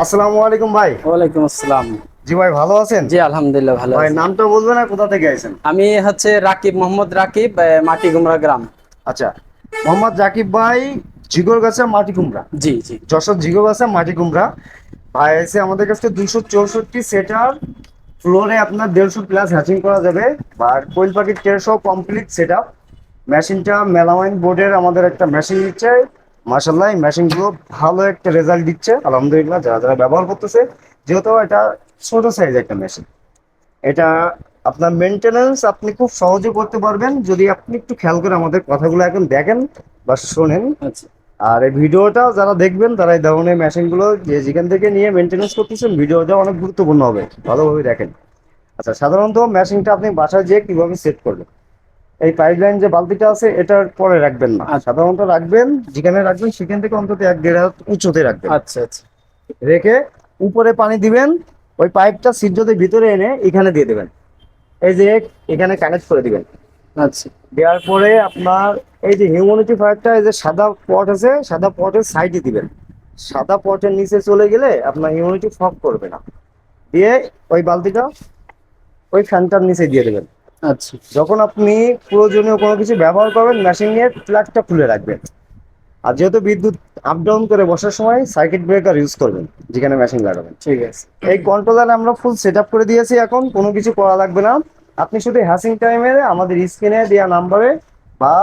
আসসালামু আলাইকুম ভাই। ওয়ালাইকুম আসসালাম। জি ভাই, ভালো আছেন? জি আলহামদুলিল্লাহ ভালো ভাই আছি। নামটা বলবেন আর কোথা থেকে আইছেন? আমি হচ্ছে রাকিব, মোহাম্মদ রাকিব, মাটিগুমরা গ্রাম। আচ্ছা, মোহাম্মদ জাকিব ভাই, জিগরগাছা মাটি কুমড়া, জি জি। যশোর জিগরগাছা মাটি কুমড়া। ভাই এসে আমাদের কাছে 264 সেটার ফ্লোরে আপনার 150 প্লাস হ্যাচিং করা যাবে। আর কোয়েল পাখির 1300 কমপ্লিট সেট আপ। মেশিনটা মেলামাইন বোর্ডের আমাদের একটা মেশিন দিচ্ছে। মার্শাল্লাহ, এই মেশিনগুলো ভালো একটা রেজাল্ট দিচ্ছে আলহামদুলিল্লাহ, যারা যারা ব্যবহার করতেছে। যেহেতু এটা ছোট সাইজ একটা মেশিন, এটা আপনার মেনটেনেন্স আপনি খুব সহজে করতে পারবেন যদি আপনি একটু খেয়াল করে আমাদের কথাগুলো এখন দেখেন বা শোনেন। আচ্ছা আর এই ভিডিওটা যারা দেখবেন তারা এই ধরনের মেশিনগুলো যে যেখান থেকে নিয়ে মেনটেনেন্স করতেছেন, ভিডিওটা অনেক গুরুত্বপূর্ণ হবে, ভালোভাবে দেখেন। আচ্ছা, সাধারণত মেশিনটা আপনি বাসায় যেয়ে কিভাবে সেট করবেন, এই পাইপলাইন যে বালতিটা আছে এটার পরে রাখবেন না, আচ্ছা সাধারণত রাখবেন যেখানে রাখবেন সেখান থেকে অন্তত 1-1.5 হাত উঁচুতে রাখবেন। আচ্ছা। আচ্ছা রেখে উপরে পানি দিবেন, ওই পাইপটা সিদ্ধদের ভিতরে এনে এখানে দিয়ে দেবেন। এই যে এখানে কানেক্ট করে দিবেন। আচ্ছা দেওয়ার পরে আপনার এই যে হিউম্যানিটি ফায়ারটা, এই যে সাদা পট আছে, সাদা পটের সাইডে দিবেন। সাদা পটের নিচে চলে গেলে আপনার হিউম্যানিটি ফগ করবে না। দিয়ে ওই বালতিটা ওই ফ্যানটার নিচে দিয়ে দেবেন। আচ্ছা। যখন আপনি প্রয়োজনীয় কোনো কিছু ব্যবহার করবেন, মেশিনের প্লাগটা খুলে রাখবেন। আর যেহেতু বিদ্যুৎ আপ ডাউন করে বসার সময় সার্কিট ব্রেকার ইউজ করবেন যেখানে মেশিন লাগাবেন। ঠিক আছে। এই কন্ট্রোলার আমরা ফুল সেট আপ করে দিয়েছি, এখন কোনো কিছু করা লাগবে না। আপনি শুধু হ্যাসিং টাইমে আমাদের স্ক্রিনে দেওয়া নাম্বারে বা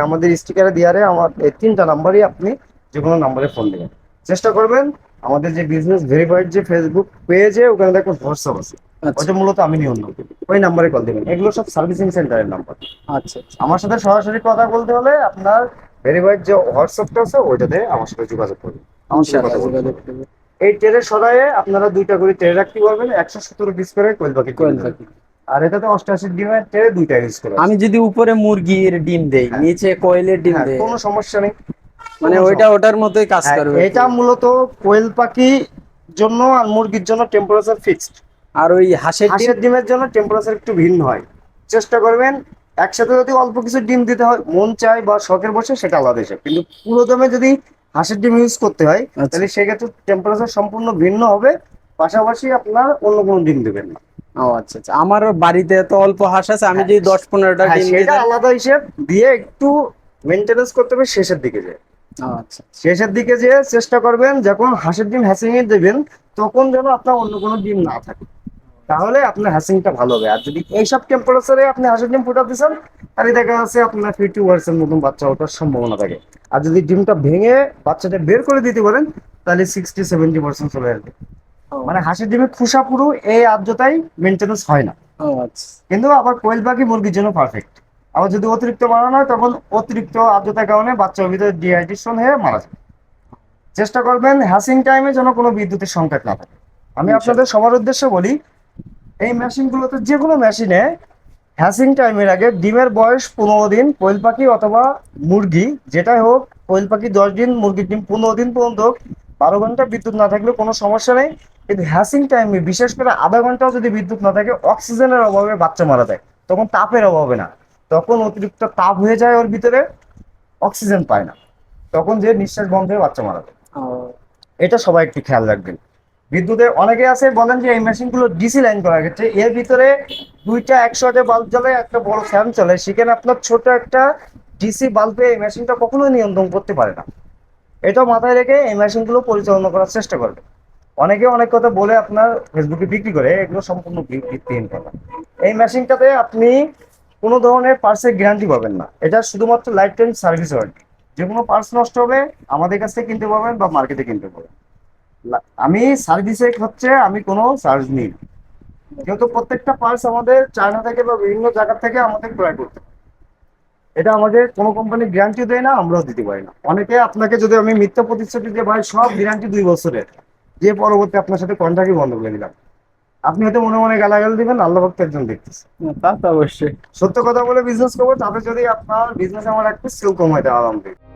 আমাদের স্টিকারে দেওয়ারে আমার এই 3টা নাম্বারই আপনি যে কোনো নাম্বারে ফোন দেবেন। চেষ্টা করবেন আমাদের যে বিজনেস ভেরিফাইড যে ফেসবুক পেজে, ওখানে দেখুন হোয়াটসঅ্যাপ আছে, আচ্ছা ওইটা মূলত আমি নিয়ন্ত্রণ করি। ওই নাম্বারে কল দেবেন, এগুলো সব সার্ভিসিং সেন্টারের নাম্বার। আচ্ছা। আচ্ছা আমার সাথে সরাসরি কথা বলতে হলে আপনার ভেরিফাইড যে হোয়াটসঅ্যাপটা আছে ওইটাতে আমার সাথে যোগাযোগ করবেন, আমার সাথে ইনশাআল্লাহ কথা বলতে যোগাযোগ হবে। করব। এই ট্রেনের সরায়ে আপনারা 2টা করে ট্রে রাখতে পারবেন, 170 পিস করে কোয়েল পাখি ডিম কোয়েল দেবেন। পাখি। আর এটাতে 88 ডিমের ট্রে 2টা ইউজ করা আছে। আমি যদি উপরে মুরগির ডিম দেই, হ্যাঁ, নিচে কোয়েলের ডিম হ্যাঁ, দেই, কোনো সমস্যা নেই, মানে কোনো ওইটা সমস্যা। ওটার মতোই কাজ হ্যাঁ, করবে এটা মূলত কোয়েল পাখি জন্য আর মুরগির জন্য টেম্পারেচার ফিক্সড। আর ওই হাঁসের ডিম। হাঁসের ডিমের জন্য টেম্পারেচার একটু ভিন্ন হয়। চেষ্টা করবেন একসাথে যদি অল্প কিছু ডিম দিতে হয়, মন চায় বা শখের বসে, সেটা আলাদা হিসাব, কিন্তু পুরো দমে যদি হাঁসের ডিম ইউজ করতে হয় আচ্ছা। তাহলে সেক্ষেত্রে টেম্পারেচার সম্পূর্ণ ভিন্ন হবে। পাশাপাশি আপনার অন্য কোনো ডিম দেবেন না। ও আচ্ছা আচ্ছা, আমার বাড়িতে তো অল্প হাঁস আছে, আমি হ্যাঁ, যদি 10-15টা হ্যাঁ, ডিম দিই সেটা তাহলে। আলাদা হিসেবে দিয়ে একটু মেনটেনেন্স করতে হবে শেষের দিকে যে। ও আচ্ছা আচ্ছা। শেষের দিকে যে চেষ্টা করবেন যখন হাঁসের ডিম হ্যাচিং এ দেবেন, তখন যেন আপনার অন্য কোনো ডিম না থাকে, তাহলে আপনার হ্যাচিংটা ভালো হবে। আর যদি এইসব টেম্পারেচারে আপনি হাঁসের ডিম ফুটাতেছেন, তাহলে দেখা যাচ্ছে আপনার 50% মতন বাচ্চা ওঠার সম্ভাবনা থাকে। আর যদি ডিমটা ভেঙে বাচ্চাটা বের করে দিতে পারেন, তাহলে 60-70% চলে আসবে। ও মানে হাঁসের ডিমের খোসা পুরো এই আর্দ্রতায় মেনটেনেন্স হয় না। ও আচ্ছা। কিন্তু আবার কোয়েল পাখি মুরগির জন্য পারফেক্ট। আবার যদি অতিরিক্ত বানানো হয়, তখন অতিরিক্ত আর্দ্রতার কারণে বাচ্চার ভিতরে ডিহাইড্রেশন হয়ে মারা যায়। চেষ্টা করবেন হ্যাসিং টাইমে যেন কোনো বিদ্যুতের সংকট না থাকে। আমি আপনাদের ইনশাআল্লাহ। সবার উদ্দেশ্যে বলি, এই মেশিনগুলোতে যে কোনো মেশিনে হ্যাসিং টাইমের আগে ডিমের বয়স 15 দিন, কোয়েল পাখি অথবা মুরগি যেটাই হোক, কোয়েল পাখি 10 দিন, মুরগির ডিম 15 দিন পর্যন্ত 12 ঘন্টা বিদ্যুৎ না থাকলে কোনো সমস্যা নেই। কিন্তু হ্যাসিং টাইমে বিশেষ করে আধা ঘন্টাও যদি বিদ্যুৎ না থাকে, অক্সিজেনের অভাবে বাচ্চা মারা যায়। তখন তাপের অভাবে না, তখন অতিরিক্ত তাপ হয়ে যায় ওর ভিতরে, অক্সিজেন পায় না, তখন যে নিঃশ্বাস বন্ধ হয়ে বাচ্চা মারা যায়। ও এটা সবাই একটু খেয়াল রাখবেন। বিদ্যুতে অনেকে আছে বলেন যে এই মেশিনগুলো ডিসি লাইন করা গেছে, এর ভিতরে 2টা 100 বাল্ব জ্বলে, একটা বড় ফ্যান চলে, সেখানে আপনার ছোট একটা ডিসি বাল্বে এই মেশিনটা কখনোই নিয়ন্ত্রণ করতে পারে না। এটা মাথায় রেখে এই মেশিনগুলো পরিচালনা করার চেষ্টা করবে। অনেকে অনেক কথা বলে আপনার ফেসবুকে বিক্রি করে, এগুলো সম্পূর্ণ ভিত্তিহীন কথা। এই মেশিনটাতে আপনি কোনো ধরনের পার্টসের গ্যারান্টি পাবেন না, এটা শুধুমাত্র লাইফ টাইম সার্ভিস ওয়ারেন্টি। যে কোনো পার্টস নষ্ট হবে আমাদের কাছ থেকে কিনতে পারবেন বা মার্কেটে কিনতে পারবেন। আমি সার্ভিসে হচ্ছে আমি কোনো চার্জ নিই না। যেহেতু প্রত্যেকটা পার্টস আমাদের চায়না থেকে বা বিভিন্ন জায়গা থেকে আমাদের ক্রয় করতে হয়। এটা আমাদের কোনো কোম্পানি গ্যারান্টি দেয় না, আমরাও দিতে পারি না। অনেকে আপনাকে যদি আমি মিথ্যা প্রতিশ্রুতি দিয়ে ভাই সব গ্যারান্টি 2 বছরের, যে পরবর্তী আপনার সাথে কন্ট্রাক্টই বন্ধ করে দিলাম, আপনি হয়তো মনে মনে গালাগাল দিবেন, আল্লাহ ভক্ত একজন দেখতেছে। তা তো অবশ্যই। সত্য কথা বলে বিজনেস করবো, তাতে যদি আপনার বিজনেস আমার একটু সেল কমাইতে আলহামদুলিল্লাহ।